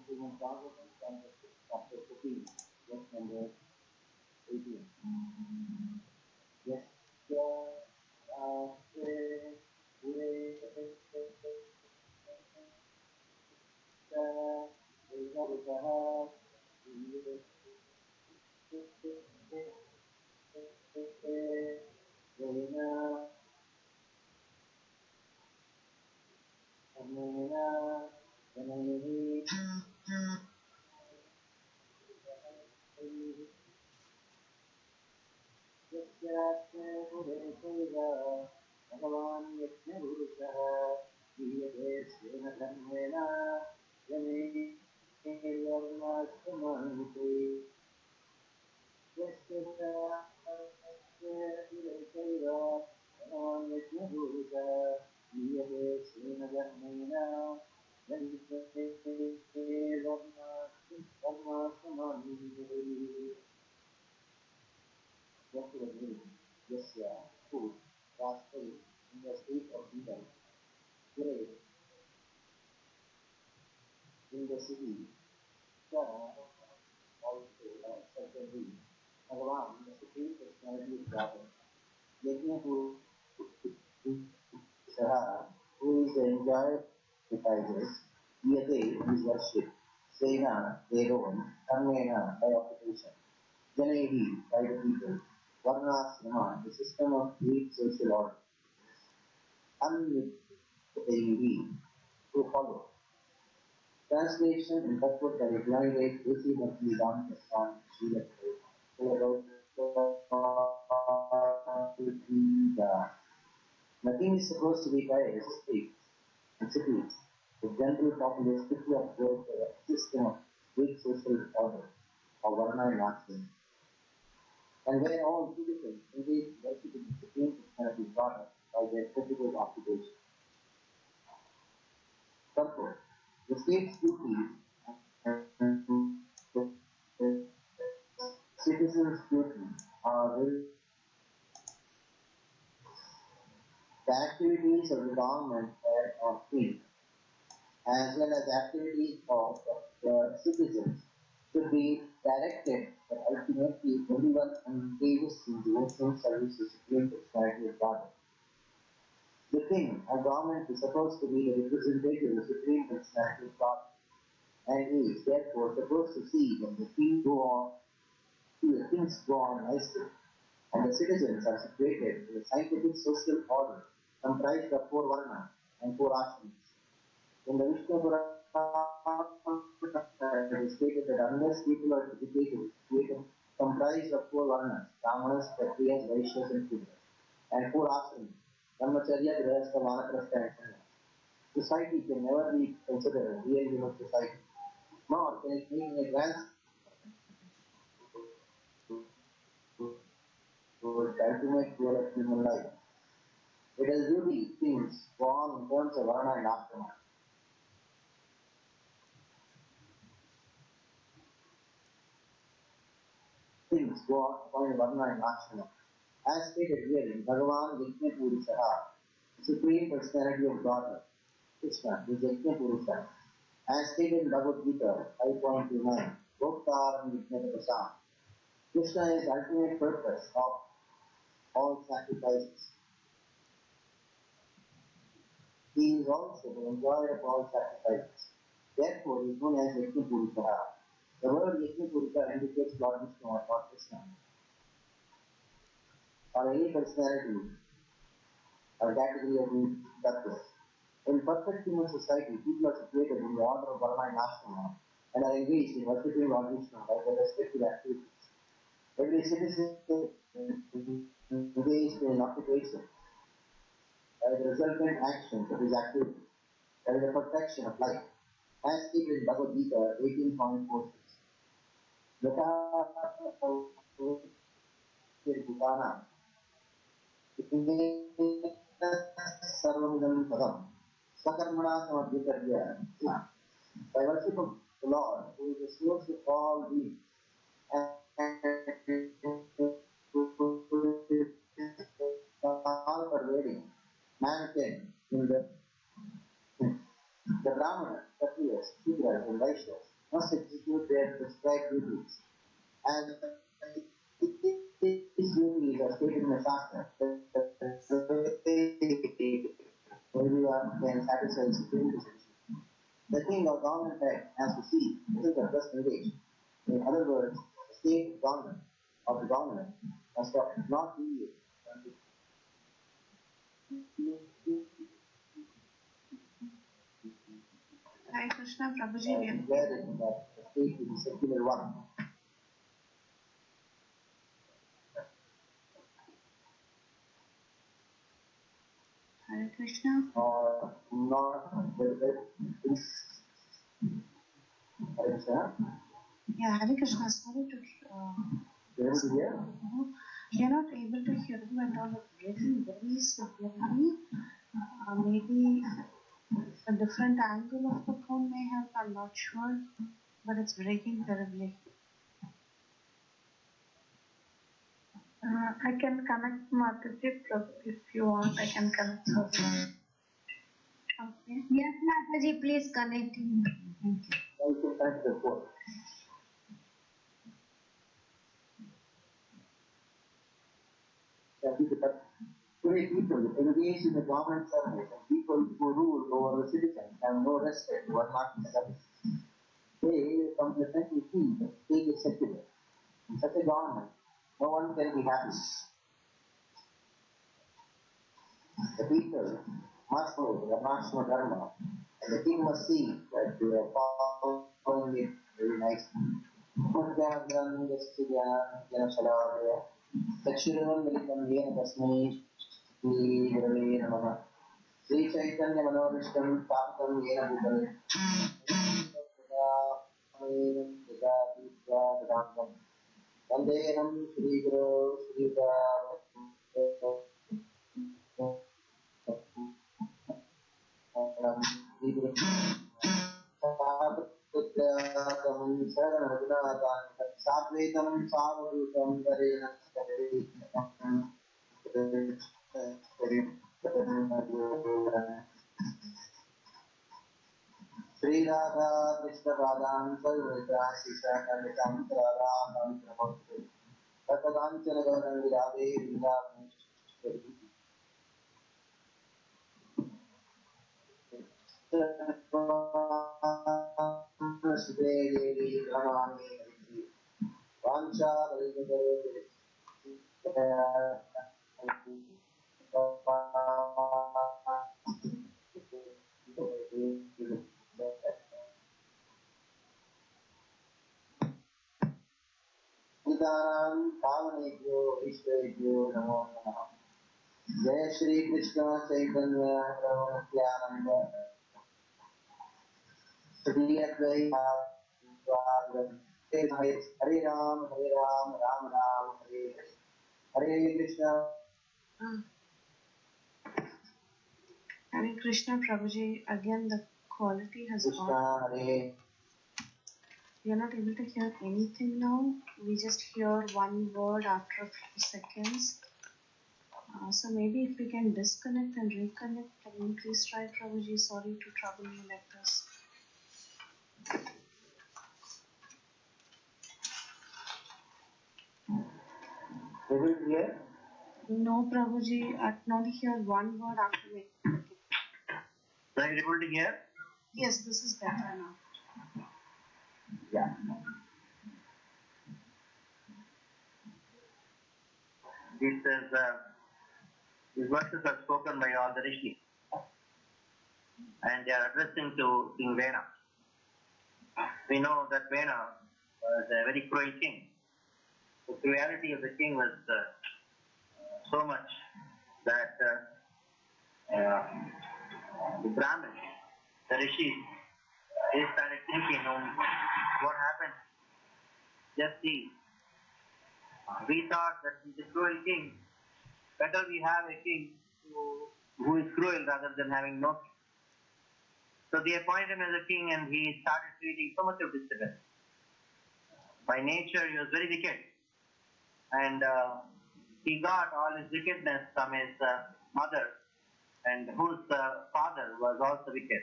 from Srimad Bhagavatam, chapter 14, verse number 18. Yes, भगवान् यज्ञपुरुषः क्रियते स्वेन धर्मेण जनेर्वर्णाश्रमान्ते यस्य भगवान् यज्ञपुरुषः क्रियते स्वेन धर्मेण जनेर्वर्णाश्रमान्ते Yasya food prosperous in the state of freedom, great in the city, also certainly Bhagavan, the Supreme Personality of God, Yajna who is the enjoyer of sacrifices, Yate is worship, Sena, Devavan, Karmena by occupation, Janehi by the people, Varnasrama, the system of great social order, Anvitayi, to follow. Translation in Tattva Reply Tusi Bhakti Ram Kastan Srila Nothing is supposed to be by estates and cities. The general populace quickly observes the system of great social order of Varna and Ashram, and where all citizens engage in worshipping the Supreme Personality of God by their physical occupation. Therefore, the state's duties and the citizens' duties are the activities of the government or state, as well as activities of the citizens, should be directed, but ultimately everyone engages in devotional service to Supreme Personality of God. The king or government is supposed to be the representative of the Supreme Personality of God, and is therefore supposed to see that the things go on nicely, and the citizens are situated in a scientific social order comprised of 4 varnas and 4 ashrams. In the Vishnu Purana, it is stated that unless people are educated, comprised of 4 varnas, Brahmanas, Kshatriyas, Vaishyas and Shudras, and 4 ashrams, Brahmacharya, Grihastha, Vanaprastha and Sannyasa, society can never be considered a real human society, nor can it make an advance towards the ultimate goal of human life. It is usually things go on in terms of varna and ashrama. Things go on in varna and ashrama. As stated here in Bhagavan Yajna Purushaha, the Supreme Personality of God, Krishna, is Yajna Purusha. As stated in Bhagavad Gita 5.29, Bhoktaram Yajna Tapasam, Krishna is the ultimate purpose of all sacrifices. He is also the enjoyer of all sacrifices. Therefore, he is known as Yajna Purusha. The word Yajna Purusha indicates Lord Vishnu or Lord Krishna, or any personality or category of tattvas. In perfect human society, people are situated in the order of Varna and Ashrama and are engaged in worshipping Lord Vishnu by their respective activities. Every citizen engaged in an occupation by the resultant actions of his activity, that is the perfection of life, as stated in Bhagavad Gita 18.46. Sarvamidam padam sakarmana samadhikarya. By worship of the Lord, who is the source of all beings, and all pervading, man can, in the Brahmanas, Kshatriyas, Shudras and Vaishyas, must execute their prescribed duties. And these duties are stated in the Shastra. Everyone can satisfy his security. The king or government head has to see this is the first engaged. In other words, the state government of the government must not deviate from Hare Krishna, Prabhuji. declaring that the state is a secular one. Hare Krishna. Or not Hare Krishna. Yeah, Hare Krishna. Sorry to. You able to hear? You're not able to hear me at all. It's breaking very severely. Maybe a different angle of the phone may help. I'm not sure, but it's breaking terribly. I can connect Mataji if you want. I can connect her. Okay. Yes, Mataji, please connect him. Thank you. Now you can connect the phone. Today people engaged in the government service and people who rule over the citizens have no respect for market service. They completely feel that the state is secular. In such a government, no one can be happy. The people must know the national dharma, and the king must see that they are following it very nicely. चक्षुरुन्मिलितं येन तस्मै श्रीगुरवे नमः श्रीचैतन्यमनोभीष्टं स्थापितं येन भूतले वन्देऽहं श्रीगुरो सात्वेदं सावधूतं करेण श्रीराधा कृष्णपादां सर्वदा शिशाकर्णिकां राधां प्रमोदते तत्काञ्चन गौरङ्गी राधे वृन्दावनेश्वरी सुते देवी प्रणमामि पावनेभ्यो ईश्वरेभ्यो नमो नमः। जय श्री कृष्ण चैतन्य प्रभु नित्यानंद श्री अद्वैत हरे Ram Ram Ram Hare Hare Krishna. Hare Krishna, Prabhuji. Again, the quality has gone. Hare. We are not able to hear anything now. We just hear one word after a few seconds. So maybe if we can disconnect and reconnect, can you please try, Prabhuji? Sorry to trouble you like this. Able to hear? No, Prabhuji. I can only hear one word after me. Are you able to hear? Yes, this is better now. Yeah. These verses are spoken by all the rishis, and they are addressing to King Vena. We know that Vena was a very cruel king. The cruelty of the king was so much that the Brahmins, the rishis, they started thinking, what happened? Just see, we thought that he's a cruel king. Better we have a king who is cruel rather than having no king. So they appointed him as a king, and he started creating so much of disturbance. By nature, he was very wicked, and he got all his wickedness from his mother, and whose father was also wicked.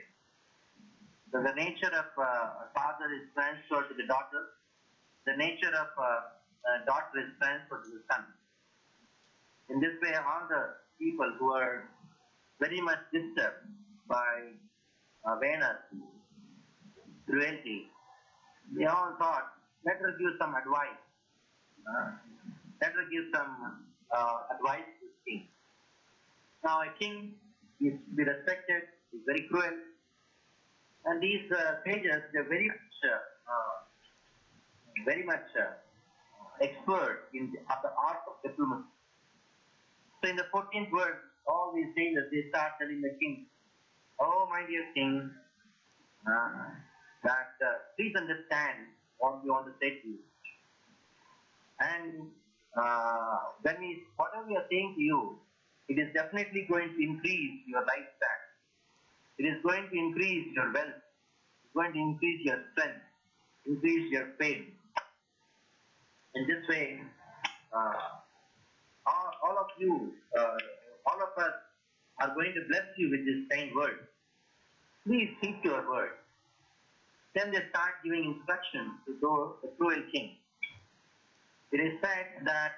The nature of a father is transferred to the daughter. The nature of a daughter is transferred to the son. In this way, all the people who are very much disturbed by Vena's cruelty, they all thought, let her give some advice. Let her give some advice to the king. Now, a king is to be respected, is very cruel, and these sages, they're very much expert in the art of diplomacy. So in the 14th verse, all these sages, they start telling the king, oh my dear king, that please understand what we want to say to you. And whatever we are saying to you, it is definitely going to increase your lifespan. It is going to increase your wealth. It's going to increase your strength, increase your fame. In this way, all of you, all of us are going to bless you with this kind word. Please keep your word. Then they start giving instructions to the cruel king. It is said that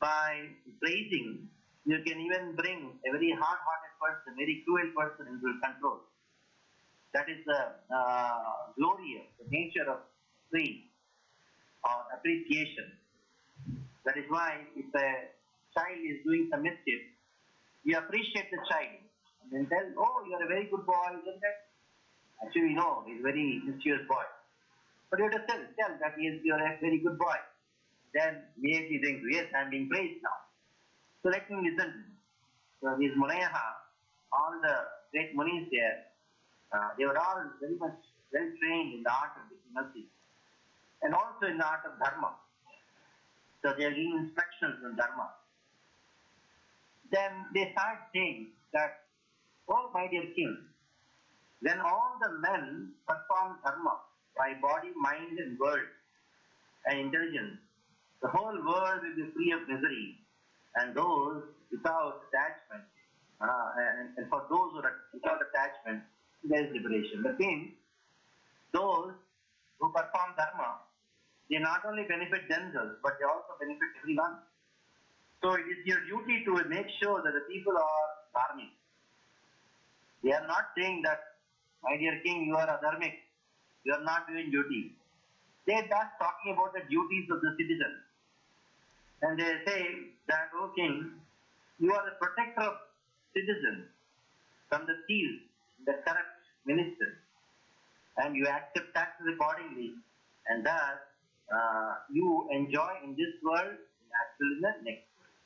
by praising, you can even bring a very hard-hearted person, very cruel person into control. That is the glory of the nature of praise or appreciation. That is why if a child is doing some mischief, you appreciate the child and then tell, oh, you are a very good boy, isn't it? Actually, no, he's a very mischievous boy. But you have to tell that you are a very good boy. Then immediately thinks, yes, I am being praised now. So let me listen. So these Munayaha, all the great munis there, they were all very much well trained in the art of diplomacy and also in the art of dharma. So they are giving instructions on dharma. Then they start saying that, oh my dear king, when all the men perform dharma by body, mind and word and intelligence, the whole world will be free of misery, and those without attachment, and for those who are without attachment, there is liberation. That means those who perform dharma, they not only benefit themselves, but they also benefit everyone. So it is your duty to make sure that the people are dharmic. They are not saying that, my dear king, you are adharmic, you are not doing duty. They are just talking about the duties of the citizen. And they say that, O king, you are the protector of citizens from the thieves, the corrupt ministers, and you accept taxes accordingly, and thus you enjoy in this world and actually in the next world.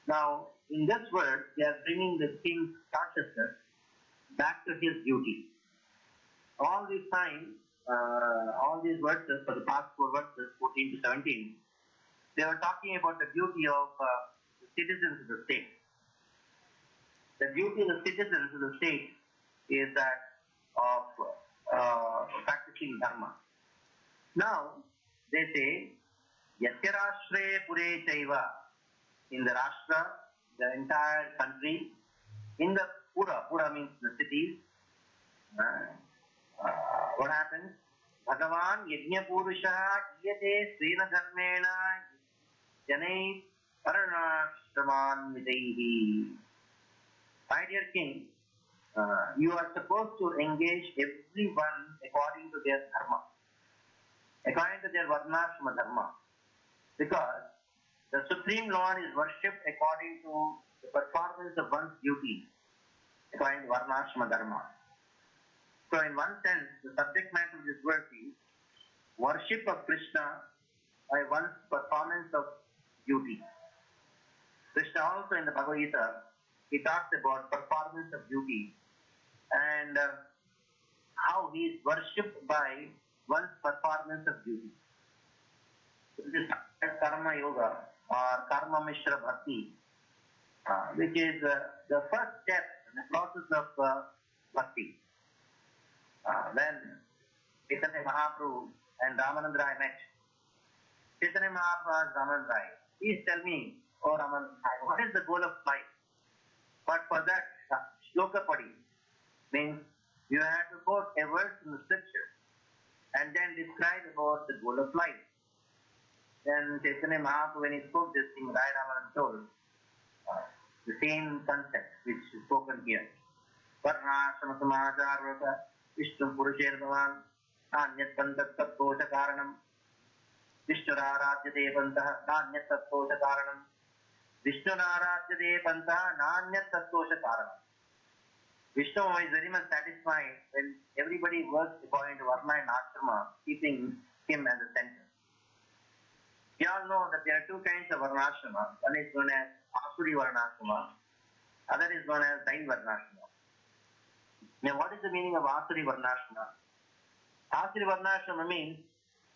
Now, in this world, they are bringing the king's consciousness back to his duty. All this time, all these verses, for the past 4 verses, 14 to 17, they were talking about the duty of the citizens of the state. The duty of the citizens of the state is that of practicing dharma. Now, they say, Yasya Rashtre Pure Chaiva, in the Rashtra, the entire country, in the Pura means the cities, what happens? Bhagavan Yajna Purusha Iyate Srena Dharmena Janai Paranashtaman Vidaihi. My dear king, you are supposed to engage everyone according to their dharma, according to their varnashrama dharma, because the Supreme Lord is worshipped according to the performance of one's duty, according to varnashrama dharma. So in one sense, the subject matter of this verse is worship of Krishna by one's performance of duty. Krishna also in the Bhagavad Gita, he talks about performance of duty and how he is worshipped by one's performance of duty. This is Karma Yoga or Karma Mishra Bhakti, which is the first step in the process of Bhakti. When Chaitanya Mahaprabhu and Ramananda Rai met, Chaitanya Mahaprabhu asked Ramananda Rai, please tell me, oh Ramananda Rai, what is the goal of life? But for that, shloka padi means You have to quote a verse in the scripture and then describe about the goal of life. Then Chaitanya Mahaprabhu, when he spoke this thing, Rai Ramanan told the same concept which is spoken here. Varnashrama samacharvata Vishnu Purusher Bhavan Nanyat Pantat Tattosha Karanam Vishnu Naradyate Pantah Nanyat Tattosha Karanam Vishnu Naradyate Pantah Nanyat Tattosha Karanam. Vishnu is very much satisfied when everybody works according to Varna and Ashrama, keeping him as the center. We all know that there are two kinds of Varnashrama. One is known as Asuri Varnashrama, other is known as Daiva Varnashrama. Now, what is the meaning of Asuri Varnashrama? Asuri Varnashrama means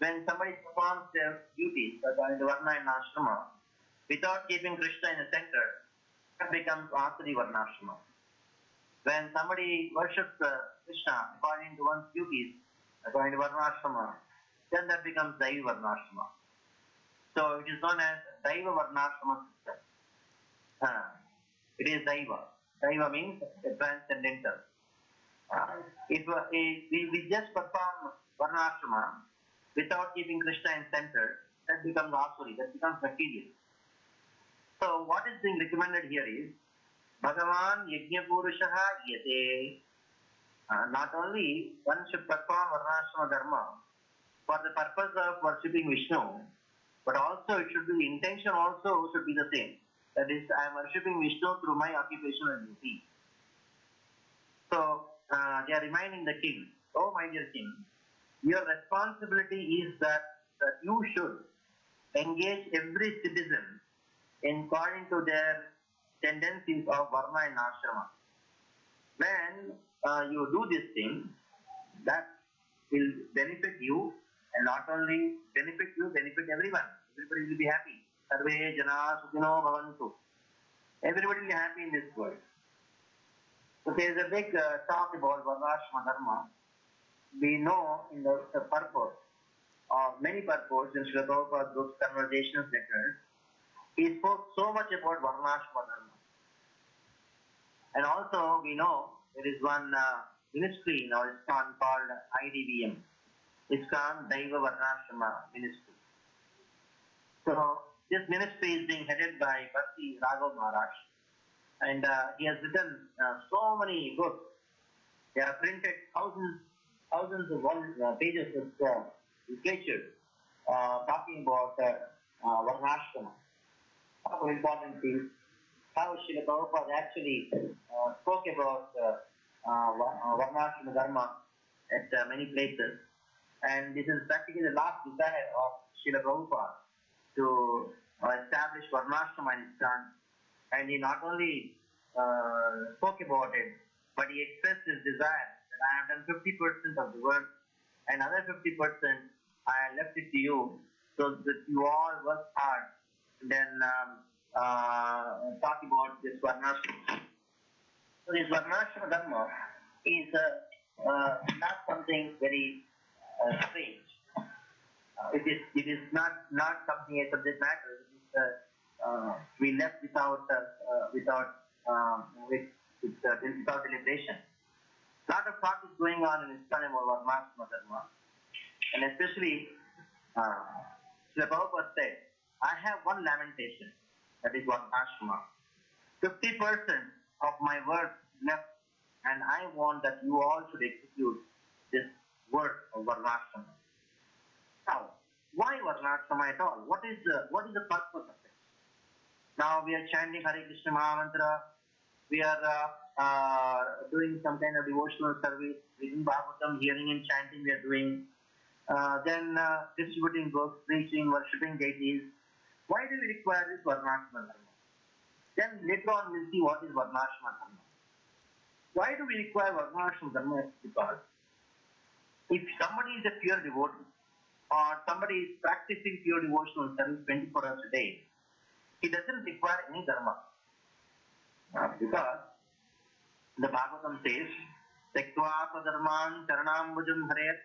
when somebody performs their duties according to Varna and Ashrama without keeping Krishna in the center, that becomes Asuri Varnashrama. When somebody worships Krishna according to one's duties, according to Varnashrama, then that becomes Daiva Varnashrama. So it is known as Daiva Varnashrama system. It is Daiva. Daiva means transcendental. If we just perform Varnashrama without keeping Krishna in center, that becomes Asuri, that becomes material. So what is being recommended here is Bhagavan Yajna Purushaha Yate. Not only one should perform Varnashrama Dharma for the purpose of worshipping Vishnu, but also it should be the intention also should be the same. That is, I am worshipping Vishnu through my occupational duty. So they are reminding the king, oh my dear king, your responsibility is that you should engage every citizen according to their tendencies of Varna and Ashrama. When you do this thing, that will benefit you, and not only benefit you, benefit everyone. Everybody will be happy. Sarve jana sukhino bhavantu. Everybody will be happy in this world. So there is a big talk about Varnashrama Dharma. We know in the purport, or many purports in Srila Prabhupada's books, Conversations, Letters, he spoke so much about Varnashrama Dharma. And also we know there is one ministry in our ISKCON called IDVM, ISKCON Daiva Varnashrama Ministry. So this ministry is being headed by Bhakti Raghav Maharaj, and he has written so many books. They have printed thousands of pages of literature talking about Varnashrama. How important it is, how Srila Prabhupada actually spoke about Varnashrama Dharma at many places. And this is practically the last desire of Srila Prabhupada to establish Varnashrama in ISKCON. And he not only spoke about it, but he expressed his desire that I have done 50% of the work, and other 50% I left it to you, so that you all work hard. Then talk about this Varnashrama. So this Varnashrama Dharma is not something very strange. It is not something a subject matter. It is, we left without deliberation. A lot of talk is going on in ISKCON about Varnashrama Dharma, and especially Srila Prabhupada said, I have one lamentation, that is Varnashrama. 50% of my work left, and I want that you all should execute this work of Varnashrama. Now, why Varnashrama at all? What is the purpose of it? Now we are chanting Hare Krishna Mahamantra, we are doing some kind of devotional service, reading Bhagavatam, hearing and chanting we are doing, then distributing books, preaching, worshipping deities. Why do we require this Varnashrama Dharma? Then later on we'll see what is Varnashrama Dharma. Why do we require Varnashrama Dharma? Because if somebody is a pure devotee, or somebody is practicing pure devotional service 24 hours a day, he doesn't require any dharma. Because the Bhagavatam says, Tektva sadharman charanambujam haret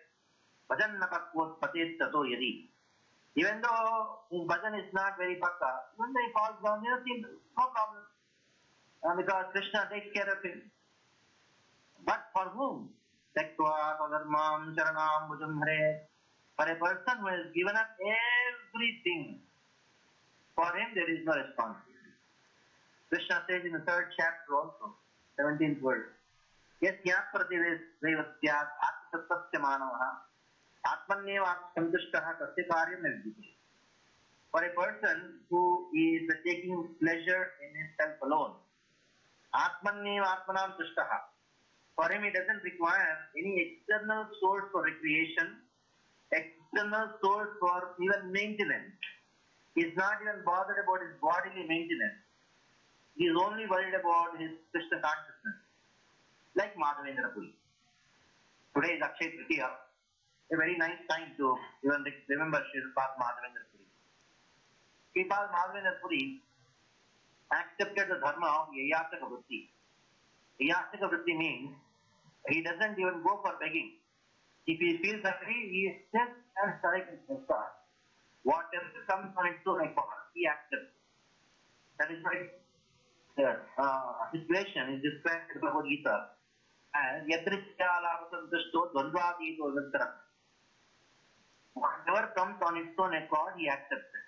bhajanna pakvot patet tato yadi. Even though his bhajan is not very pakka, even though he falls down, no problem. Because Krishna takes care of him. But for whom? Tektva Sadharmam Sharanam Bhujam Hare. For a person who has given up everything, for him there is no responsibility. Krishna says in the 3rd chapter also, 17th verse, Yasya Prativesyat Atmatasya Manavaha Atmanyeva Santushtaha Tasya Karyam Nirvijite. For a person who is taking pleasure in himself alone, Atmanyeva Atmanam Tushtaha. For him, he doesn't require any external source for recreation, external source for even maintenance. He is not even bothered about his bodily maintenance. He is only worried about his Krishna consciousness. Like Madhavendra Puri. Today is Akshay Tritiya, a very nice time to even remember Srimad Madhavendra Puri. Srimad Madhavendra Puri accepted the dharma of Yayasaka Vritti. Yayasaka Vritti means he doesn't even go for begging. If he feels hungry, he just has strike and start. Whatever comes on its own accord, he accepts. That is why the situation is described in Bhagavad Gita as Yadrisyalavasantushto Dvandvadito Vistara. Whatever comes on its own accord, he accepts it,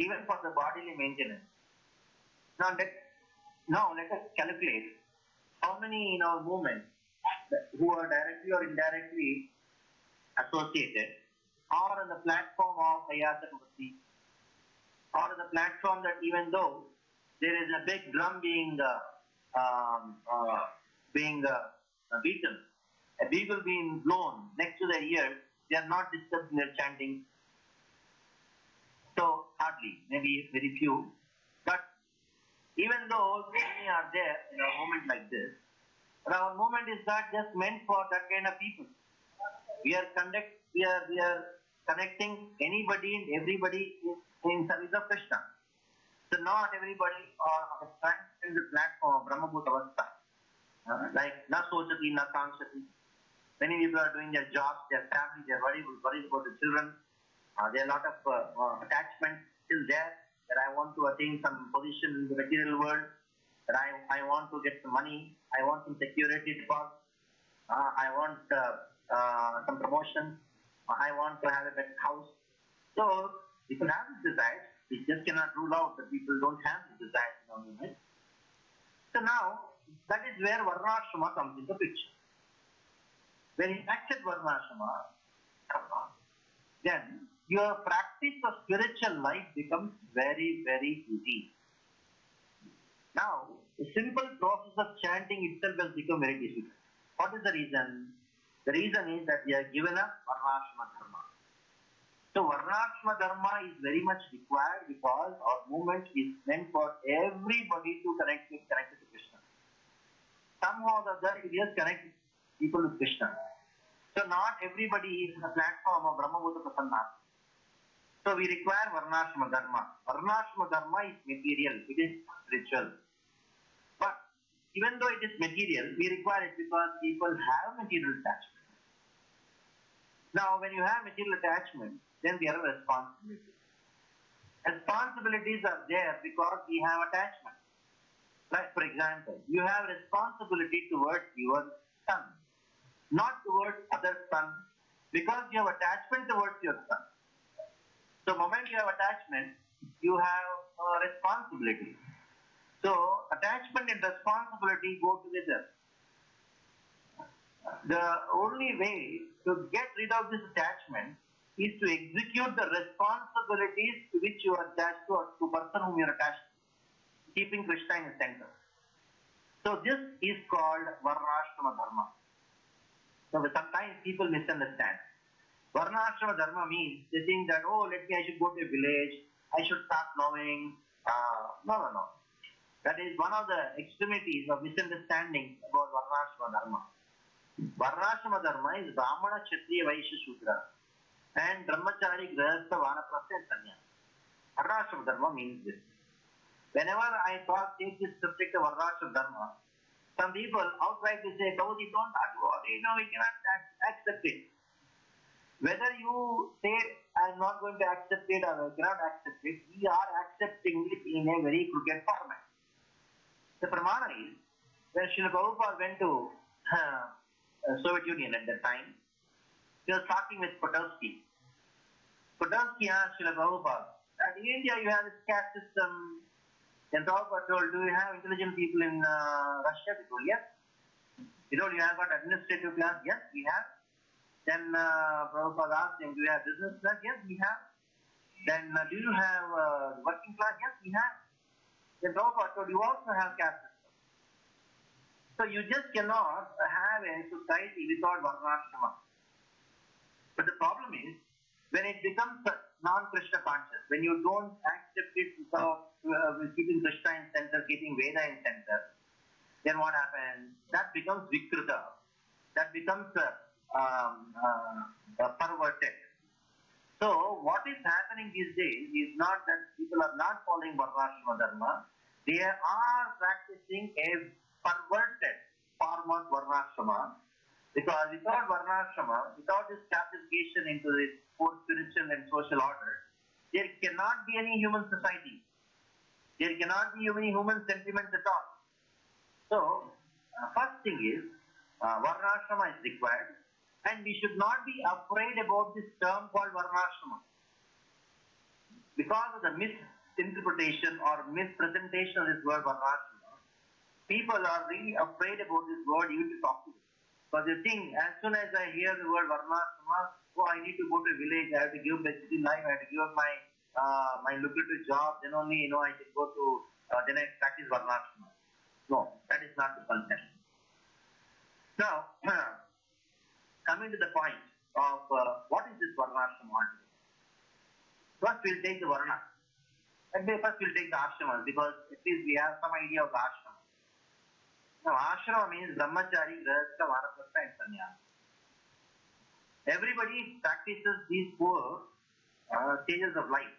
even for the bodily maintenance. Now let us calculate how many in our movement who are directly or indirectly associated or on the platform of Ayasaka Vritti, or on the platform that even though there is a big drum being beaten, a bugle being blown next to their ears, they are not disturbed in their chanting. So hardly, maybe very few. But even though many are there in a moment like this, but our movement is not just meant for that kind of people. We are connecting anybody and everybody in service of Krishna. So not everybody are in the platform of Brahmabhuta Avastha. Like na sochati, na kanshati. Many people are doing their jobs, their family, they are worried about the children. There are a lot of attachments still there, that I want to attain some position in the material world, that I want to get some money, I want some security deposit, I want some promotion, I want to have a better house. So people have this desire. We just cannot rule out that people don't have this desire in our movement. So now that is where Varnashrama comes into picture. When you accept Varnashrama, then your practice of spiritual life becomes very, very easy. Now, the simple process of chanting itself has become very difficult. What is the reason? The reason is that we have given up Varnashrama Dharma. So Varnashrama Dharma is very much required because our movement is meant for everybody to connect to Krishna. Somehow or other, it just connects people with Krishna. So not everybody is in the platform of Brahmabhuta Prasanna. So we require Varnashrama Dharma. Varnashrama Dharma is material, it is spiritual. But even though it is material, we require it because people have material attachment. Now, when you have material attachment, then there are responsibilities. Responsibilities are there because we have attachment. Like, for example, you have responsibility towards your son, not towards other son, because you have attachment towards your son. So, the moment you have attachment, you have responsibility. So, attachment and responsibility go together. The only way to get rid of this attachment is to execute the responsibilities to which you are attached to, or to the person whom you are attached to, keeping Krishna in the center. So this is called Varnashrama Dharma. So sometimes people misunderstand. Varnashrama Dharma means they think that, oh, I should go to a village, I should start plowing. No. That is one of the extremities of misunderstanding about Varnashrama Dharma. Varnashrama Dharma is Brahmana, Kshatriya, Vaishya, Shudra, and Brahmachari, Grahastha, Vanaprastha, and Sannyasa. Varnashrama Dharma means this. Whenever I take this subject of Varnashrama Dharma, some people outrightly say, oh, we don't talk about it, we cannot accept it. Whether you say, I am not going to accept it or I cannot accept it, we are accepting it in a very crooked format. The pramana is, when Srila Prabhupada went to Soviet Union at that time. He was talking with Potosky. Potosky asked Srila Prabhupada, in India you have this caste system. Then Prabhupada told, do you have intelligent people in Russia? He told, yes. He told, you have got administrative class? Yes, we have. Then Prabhupada asked him, do you have business class? Yes, we have. Then do you have working class? Yes, we have. Then Prabhupada told, you also have caste system. So you just cannot have a society without Varnashrama. But the problem is, when it becomes non-Krishna conscious, when you don't accept it without keeping Krishna in center, keeping Veda in center, then what happens? That becomes Vikruta. That becomes perverted. So what is happening these days is not that people are not following Varnashrama Dharma. They are practicing a perverted form of Varnashrama. Because without Varnashrama, without this classification into this four spiritual and social order, there cannot be any human society. There cannot be any human sentiments at all. So, first thing is, Varnashrama is required, and we should not be afraid about this term called Varnashrama. Because of the misinterpretation or mispresentation of this word Varnashrama, people are really afraid about this word even to talk to them. Because they think, as soon as I hear the word Varnashrama, oh, I need to go to a village, I have to give up my city life, I have to give up my lucrative job, then only, I can go to, then I practice Varnashrama. No, that is not the concept. Now, coming to the point of what is this Varnashrama altogether? First we'll take the Varna. And first we'll take the Ashramas, because at least we have some idea of the Ashrama. Now, ashrama means brahmachari, grahastha, vanaprastha and sannyasa. Everybody practices these four stages of life.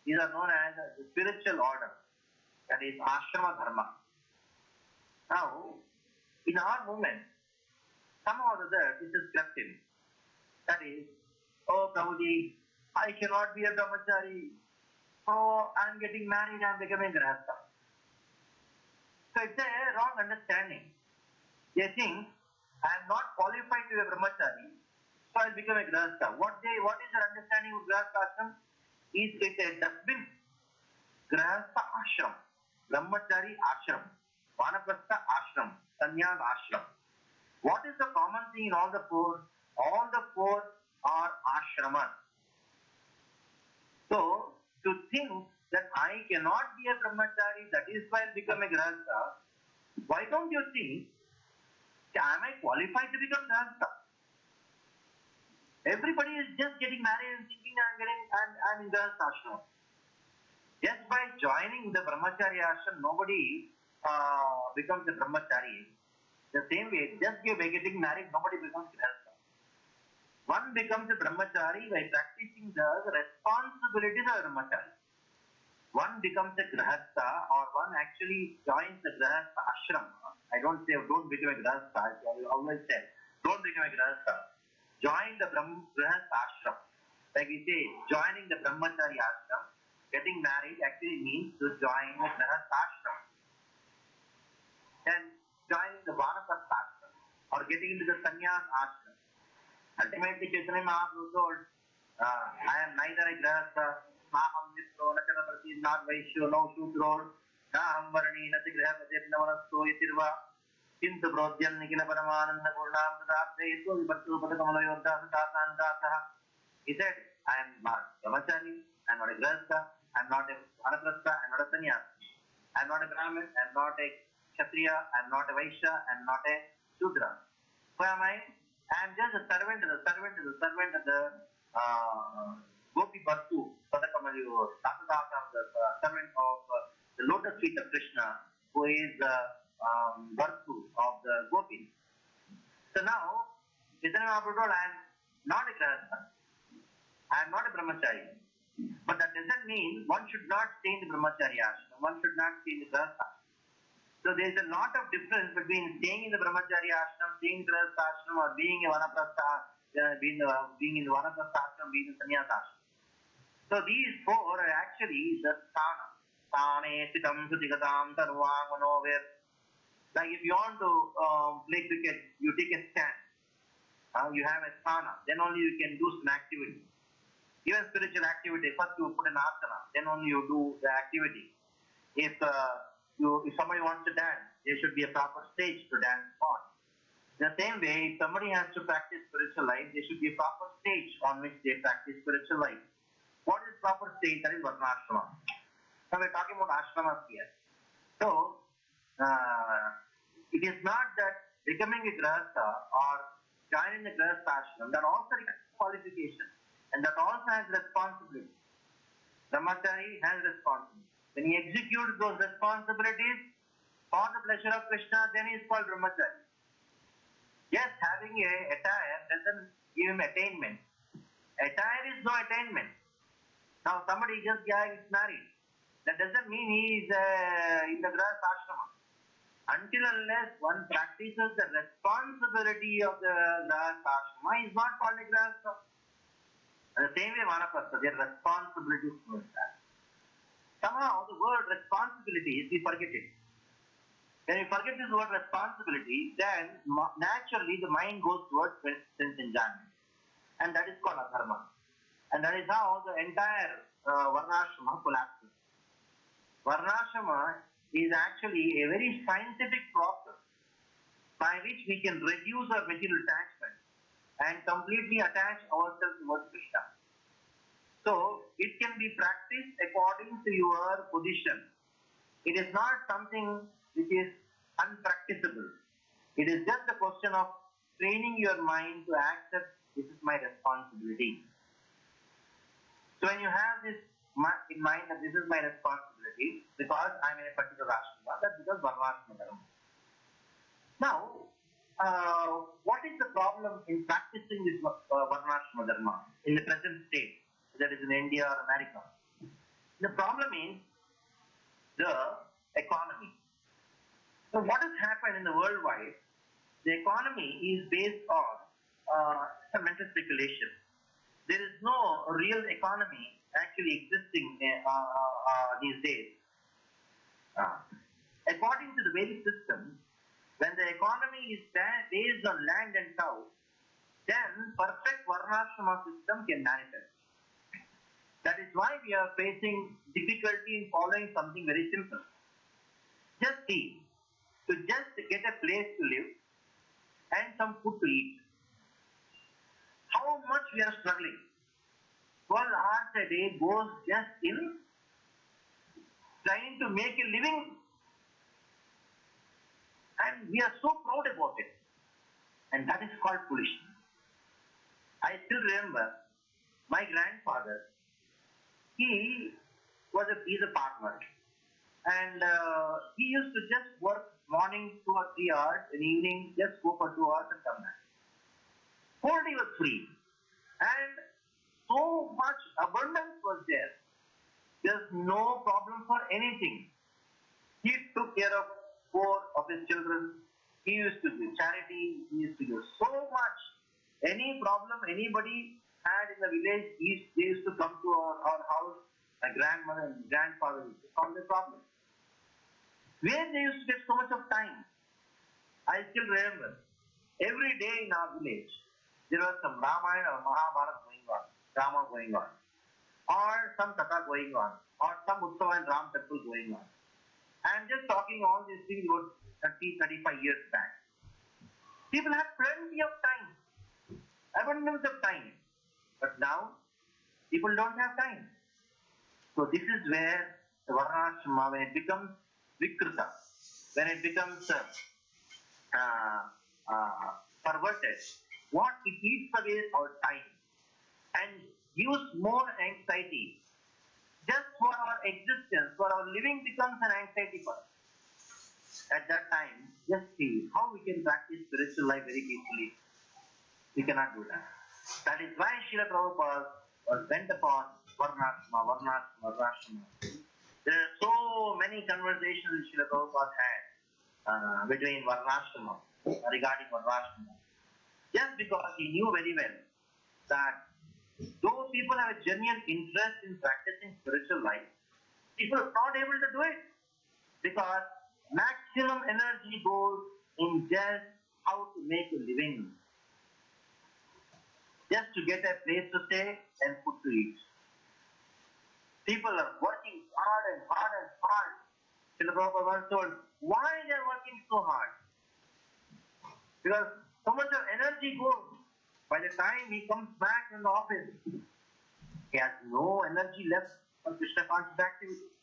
These are known as the spiritual order. That is ashrama dharma. Now, in our movement, somehow or other this is crept in. That is, oh Prabhuji, I cannot be a brahmachari. Oh, I am getting married, I am becoming grahastha. So it's a wrong understanding. They think, I am not qualified to be a brahmachari, so I will become a grahastha. What is their understanding of grahastha ashram? Is it a dustbin? Grahastha ashram, brahmachari ashram, vanaprastha ashram, sannyas ashram. What is the common thing in all the four? All the four are ashramas. So, to think that I cannot be a brahmachari, that is why I become a grahastha, why don't you think, am I qualified to become grahastha? Everybody is just getting married and thinking I'm in grahastha ashram. Just by joining the brahmachari ashram, nobody becomes a brahmachari. The same way, just by getting married, nobody becomes grahastha. One becomes a brahmachari by practicing the responsibilities of a brahmachari. One becomes a grahastha, or one actually joins the grahastha ashram. I don't say don't become a grahastha, I always say don't become a grahastha. Join the grahastha ashram. Like we say, joining the brahmachari ashram, getting married actually means to join the grahastha ashram. Then joining the vanaprastha ashram, or getting into the sannyas ashram. Ultimately, Chaitanya Mahaprabhu told, I am neither a grahastha, Maham Nitro, Nachanaprati, not Vaishyo, no Shudro, Naham Varani, Nati Grahapati, Navanasto, Yitirva, Hindu Brodyan, Nikila Paramananda, Purnam, Pradapte, Yitu, Batu, Patakamala Yoda, Tatan, Tataha. He said, I am not brahmachari, I am not a grahastha, I am not a vanaprastha, I am not a sannyas. I am not a Brahmin, I am not a Kshatriya, I am not a Vaishya, I am not a Shudra. Who am I? I am just a servant of the Gopi Bhartu, Padakamali, the servant of the lotus feet of Krishna, who is Bhartu of the Gopis. So now, Chaitanya Mahaprabhu told, I am not a grahastha, I am not a brahmachari. But that doesn't mean one should not stay in the brahmachari ashram, one should not stay in the grahastha ashram. So there is a lot of difference between staying in the brahmachari ashram, staying in the grahastha ashram, or being a vanaprastha, being in the vanaprastha ashram, being in the sannyasa ashram. So these four are actually the sthana. Sthane sitam sutigatam tarvang manovir. Like if you want to play cricket, you take a stand. You have a sthana, then only you can do some activity. Even spiritual activity, first you put an asana, then only you do the activity. If somebody wants to dance, there should be a proper stage to dance on. In the same way, if somebody has to practice spiritual life, there should be a proper stage on which they practice spiritual life. What is proper stage? That is varnashrama. Now we're talking about ashramas here. So, it is not that becoming a grahastha or joining the grahastha ashram, that also requires qualification and that also has responsibility. Brahmachari has responsibility. When he executes those responsibilities for the pleasure of Krishna, then he is called brahmachari. Yes, having a attire doesn't give him attainment. Attire is no attainment. Now somebody just gets married. That doesn't mean he is in the grahastha ashrama. Until unless one practices the responsibility of the grahastha ashrama, he is not called a grahastha. And the same way vanaprastha, their responsibility towards that. Somehow the word responsibility, we forget it. When we forget this word responsibility, then naturally the mind goes towards sense enjoyment. And that is called adharma. And that is how the entire varnashrama collapses. Varnashrama is actually a very scientific process by which we can reduce our material attachment and completely attach ourselves towards Krishna. So, it can be practiced according to your position. It is not something which is unpracticable. It is just a question of training your mind to accept this is my responsibility. So when you have this in mind that this is my responsibility because I am in a particular ashrama, that's because varnashrama dharma. Now, what is the problem in practicing this varnashrama dharma in the present state, that is in India or America? The problem is the economy. So what has happened in the worldwide, the economy is based on some mental speculation. There is no real economy actually existing these days. According to the Vedic system, when the economy is based on land and cow, then perfect varnashrama system can manifest. That is why we are facing difficulty in following something very simple. Just see, to just get a place to live and some food to eat. How much we are struggling. 12 hours a day goes just in trying to make a living, and we are so proud about it. And that is called foolishness. I still remember my grandfather, he is a farmer, and he used to just work morning 2 or 3 hours, in evening just go for 2 hours and come back. Whole day was free, and so much abundance was there. There's no problem for anything. He took care of 4 of his children. He used to do charity. He used to do so much. Any problem anybody had in the village, they used to come to our house. My grandmother and grandfather used to solve the problem. Where they used to get so much of time. I still remember, every day in our village, there was some Ramayana or Mahabharata going on, drama going on, or some Katha going on, or some Utsava and Ram Temple going on. I am just talking all these things about 30-35 years back. People have plenty of time, abundance of time. But now, people don't have time. So this is where the varnashrama, when it becomes vikrita, when it becomes perverted, what it eats away our time and gives more anxiety. Just for our existence, for our living becomes an anxiety for us. At that time, just see how we can practice spiritual life very peacefully. We cannot do that. That is why Srila Prabhupada was bent upon varnashrama. There are so many conversations Srila Prabhupada had between varnashrama, regarding varnashrama. Just because he knew very well that though people have a genuine interest in practicing spiritual life, people are not able to do it because maximum energy goes in just how to make a living. just to get a place to stay and food to eat. People are working hard and hard and hard. Srila Prabhupada once told, why they are working so hard? Because so much of energy goes. By the time he comes back in the office, he has no energy left for Krishna conscious activity.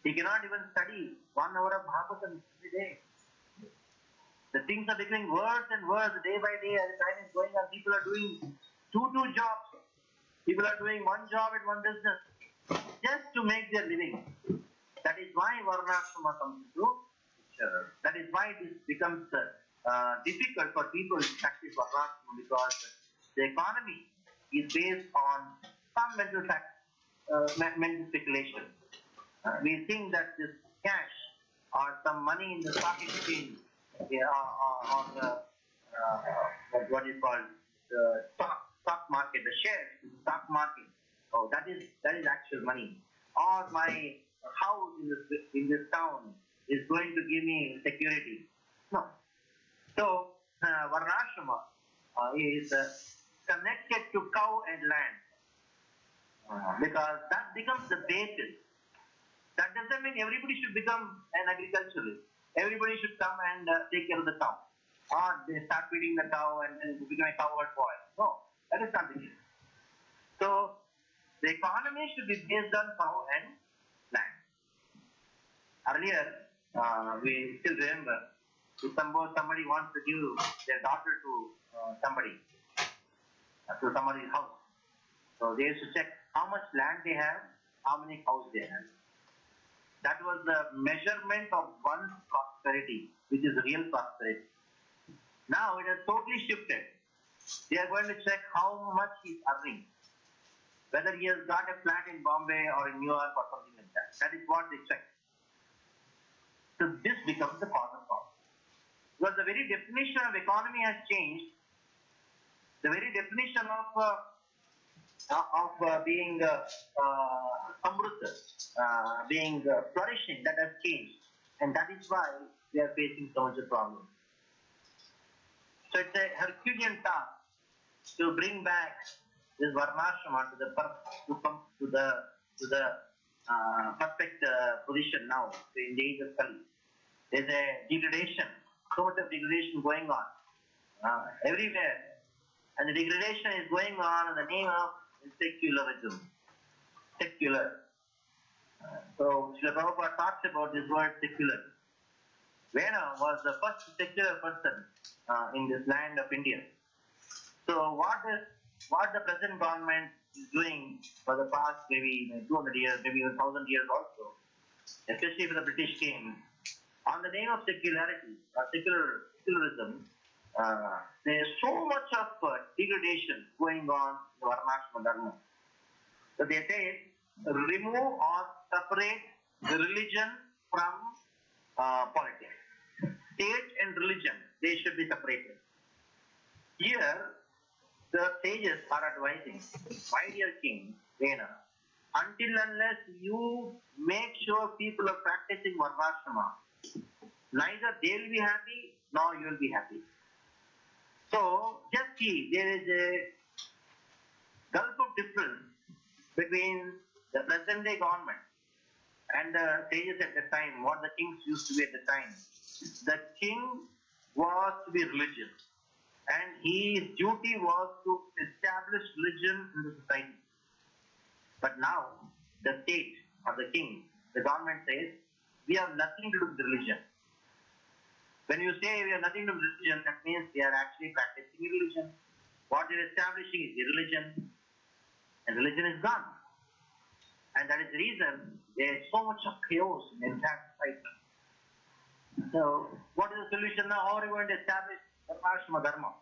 He cannot even study 1 hour of Bhagavatam every day. The things are becoming worse and worse day by day as the time is going on. People are doing two jobs. People are doing one job in one business just to make their living. That is why Varnashrama comes into picture. That is why this becomes difficult for people to practice Varnashrama, because the economy is based on some mental speculation. We think that this cash or some money in the stock exchange or the what is called the stock market, the shares in the stock market. Oh, that is actual money. Or my house in this town is going to give me security. No. So Varnashrama is connected to cow and land because that becomes the basis. That doesn't mean everybody should become an agriculturalist. Everybody should come and take care of the cow. Or they start feeding the cow and then become a cowherd boy. No, that is not the case. So the economy should be based on cow and land. Earlier, we still remember, if somebody wants to give their daughter to somebody's house, so they used to check how much land they have, how many cows they have. That was the measurement of one's prosperity, which is real prosperity. Now it has totally shifted. They are going to check how much he is earning, whether he has got a flat in Bombay or in New York or something like that. That is what they check. So this becomes the cause of problem. Because the very definition of economy has changed. The very definition of being amrita, being flourishing, that has changed. And that is why we are facing so much of problem. So it's a Herculean task to bring back this Varnashrama to the perfect position now in the age of Kali. There's a degradation, so much of degradation going on everywhere. And the degradation is going on in the name of secularism. Secular. So Srila Prabhupada talks about this word secular. Vena was the first secular person in this land of India. So what the present government is doing for the past maybe 200 years, maybe 1,000 years also, especially when the British came, on the name of secularity or secularism, there is so much of degradation going on in the Varnashrama Dharma. So they say, remove or separate the religion from politics. State and religion, they should be separated. Here, the sages are advising, my dear king, Vena, until unless you make sure people are practicing Varnashrama, neither they will be happy nor you will be happy. So, just see, there is a gulf of difference between the present day government and the sages at the time, what the kings used to be at the time. The king was to be religious, and his duty was to establish religion in the society. But now, the state or the king, the government says, we have nothing to do with religion. When you say we have nothing to do with religion, that means they are actually practicing religion. What they are establishing is the religion, and religion is gone. And that is the reason there is so much of chaos in the entire society. So, what is the solution now? How are we going to establish Varnashrama Dharma?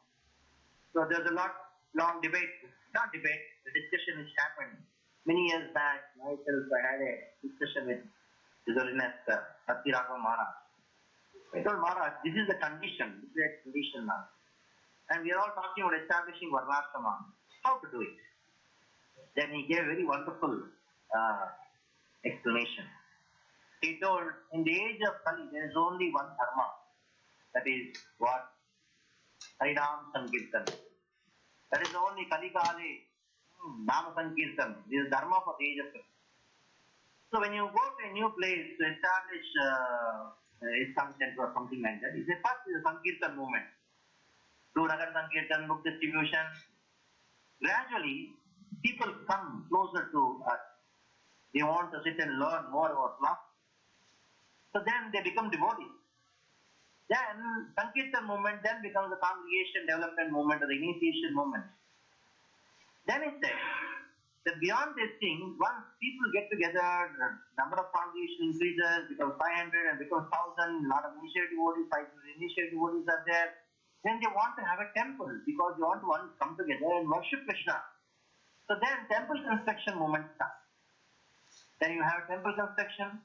So, there's a long debate, not debate, the discussion which happened many years back. Myself, I had a discussion with His Holiness Bhakti Raghav Maharaj. I told Maharaj, this is the condition, this is the condition now. And we are all talking about establishing Varnashrama. How to do it? Then he gave a very wonderful explanation. He told, in the age of Kali, there is only one dharma. That is what? Harinam Sankirtan. That is only Kalikale, Nama Sankirtan. This is Dharma for the age of Kali. So when you go to a new place to establish some center or something like that, it's a first is a Sankirtan movement. Do Nagar Sankirtan, book distribution. Gradually, people come closer to us. They want to sit and learn more about love. So then they become devotees. Then Sankirtan movement then becomes the congregation development movement or the initiation movement. Then it says that beyond this thing, once people get together, the number of congregation increases, becomes 500 and becomes 1,000, a lot of initiated devotees, 500 initiated devotees are there. Then they want to have a temple because they want to come together and worship Krishna. So then temple construction movement starts. Then you have temple construction.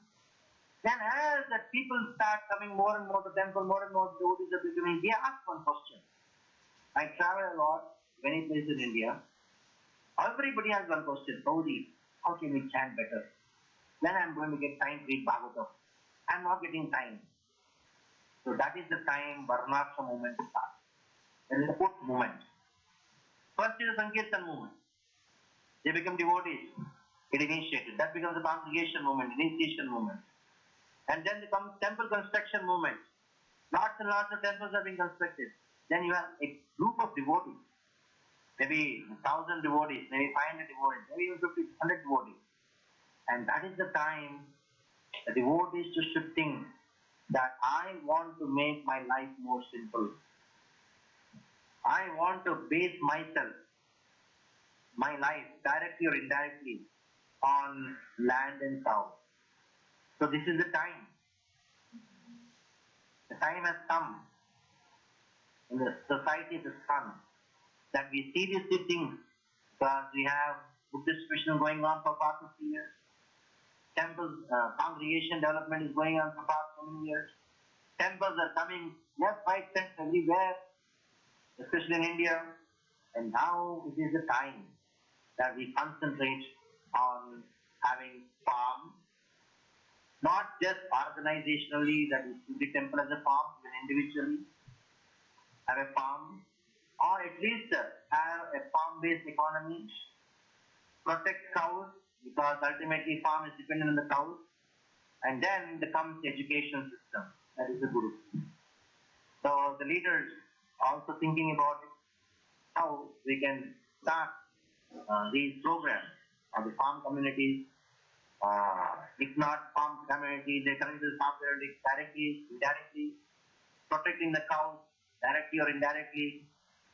Then as the people start coming more and more to temple, more and more devotees are becoming, they ask one question. I travel a lot, many places in India. Everybody has one question. Prabhuji, how can we chant better? When I'm going to get time to read Bhagavatam? I'm not getting time. So that is the time Varnashram movement starts. That is the fourth movement. First is the Sankirtan movement. They become devotees, get initiated. That becomes the congregation movement, initiation movement. And then comes temple construction movement. Lots and lots of temples are being constructed. Then you have a group of devotees. Maybe 1,000 devotees, maybe 500 devotees, maybe even 50, 100 devotees. And that is the time the devotees should think that I want to make my life more simple. I want to base myself, my life, directly or indirectly, on land and cow. So this is the time. The time has come in the society of the sun that we seriously think, because we have Buddhist distribution going on for past 50 years. Temples, congregation development is going on for past so many years. Temples are coming left, right, center, everywhere, especially in India. And now it is the time that we concentrate on having farm, not just organizationally, that is the temple as a farm, even individually, have a farm, or at least have a farm-based economy, protect cows, because ultimately farm is dependent on the cows, and then comes the education system, that is the Guru. So the leaders are also thinking about it, how we can start these programs of the farm communities, if not farm communities, they connect to the farm communities directly, indirectly, protecting the cows directly or indirectly,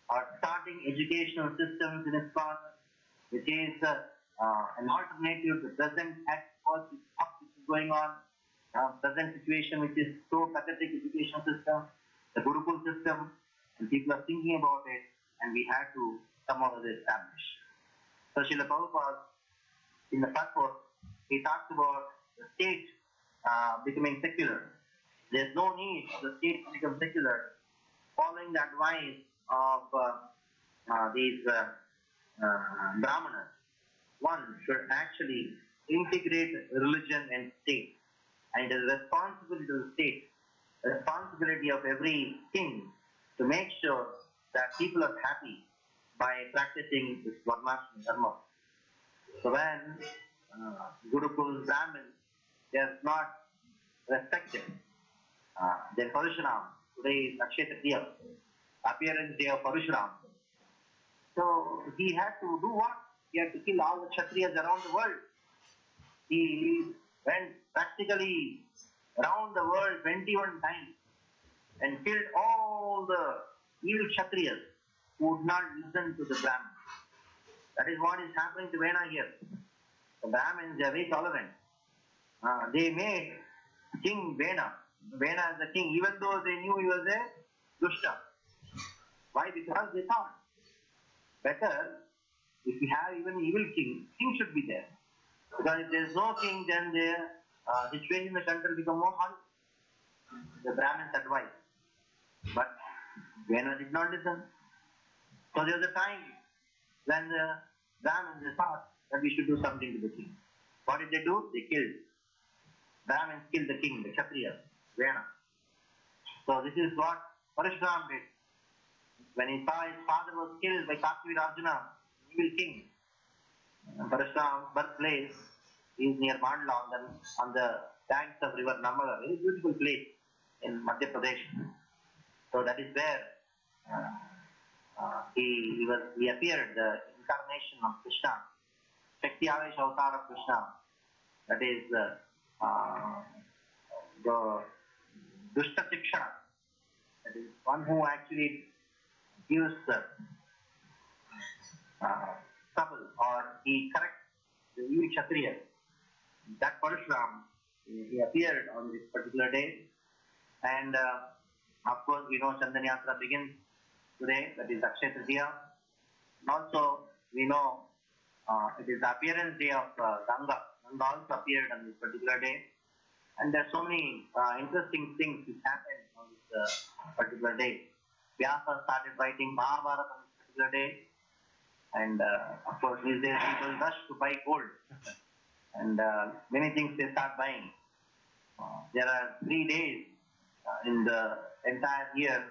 or starting educational systems in ISKCON, which is an alternative to the present which is going on, present situation which is so pathetic education system, the Gurukul system, and people are thinking about it, and we had to come out with establish. So Srila Prabhupada, in the purport, he talks about the state becoming secular. There's no need for the state to become secular, following the advice of these Brahmanas. One should actually integrate religion and state. And it is the responsibility of the state, the responsibility of every king to make sure that people are happy by practicing this Varnashram Dharma. So when Gurukul Brahmins, they are not respected. Then Parashuram, today is Akshaya Tritiya, appearance day of Parashuram. So he had to do what? He had to kill all the Kshatriyas around the world. He went practically around the world 21 times and killed all the evil Kshatriyas who would not listen to the Brahmins. That is what is happening to Vena here. The Brahmins, they are very tolerant. They made King Vena as the king, even though they knew he was a dushta. Why? Because they thought, better if we have even an evil king should be there. Because if there is no king, then the situation in the country will become more hard. The Brahmins advised. But Vena did not listen. So there was a time when the Brahmins thought that we should do something to the king. What did they do? They killed. Brahmins killed the king, the Kshatriya, Vena. So this is what Parashuram did. when he saw his father was killed by Kasavira Arjuna, evil king, Parashuram's birthplace is near Mandla on the banks of river Narmada, very beautiful place in Madhya Pradesh. So that is where he appeared, the incarnation of Krishna, Shakti Avesh Avatar of Krishna. That is the Dushta Shikshana. That is one who actually gives trouble, or he corrects the evil Kshatriya. That Parashuram, he appeared on this particular day, and of course we know Chandan Yatra begins today, that is Akshaya Tritiya. And also we know it is the appearance day of Ganga. Ganga also appeared on this particular day, and there are so many interesting things which happened on this particular day. Vyasa started writing Mahabharata on this particular day, and of course these days people rush to buy gold, and many things they start buying. There are 3 days in the entire year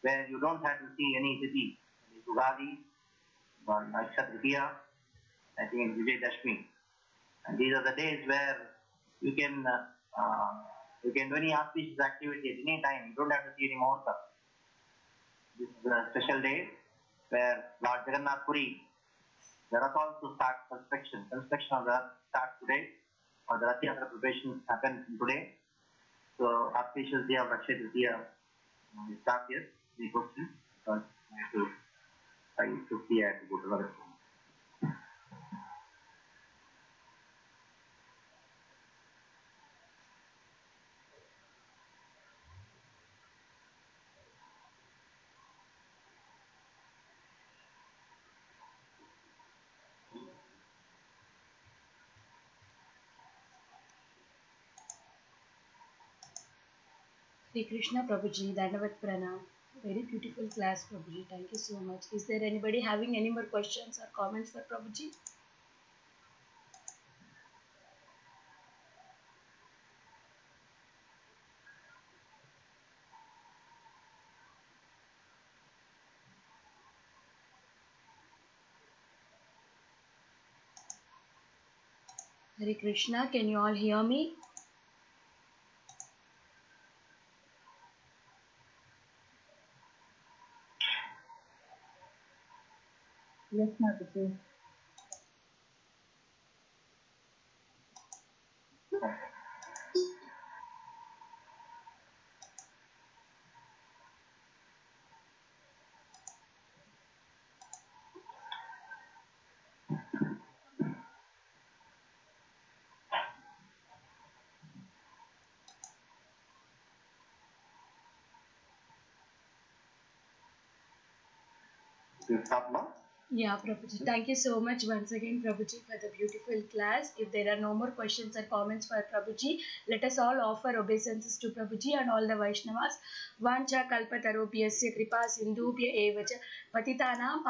where you don't have to see any city. It is Ugadi, Akshaya Tritiya, I think it's Vijay Dashmi. And these are the days where you can do any auspicious activity at any time. You don't have to see any more stuff. This is a special day where Lord Jagannath Puri, the Rath also starts construction. Construction of the Rath starts today, or the Rath Yatra preparation happens today. So auspicious day of Akshaya Tritiya we start here. Any questions? Because I have to try to see, I have to go to another room. Sri Krishna Prabhuji, Dandavat Pranam. Very beautiful class, Prabhuji. Thank you so much. Is there anybody having any more questions or comments for Prabhuji? Hare Krishna, can you all hear me? Yes, Mataji. You stop now? Yeah, Prabhuji. Thank you so much once again, Prabhuji, for the beautiful class. If there are no more questions or comments for Prabhuji, let us all offer obeisances to Prabhuji and all the Vaishnavas. Vancha kalpatarubhyasya kripa sindhubhya evacha patitanam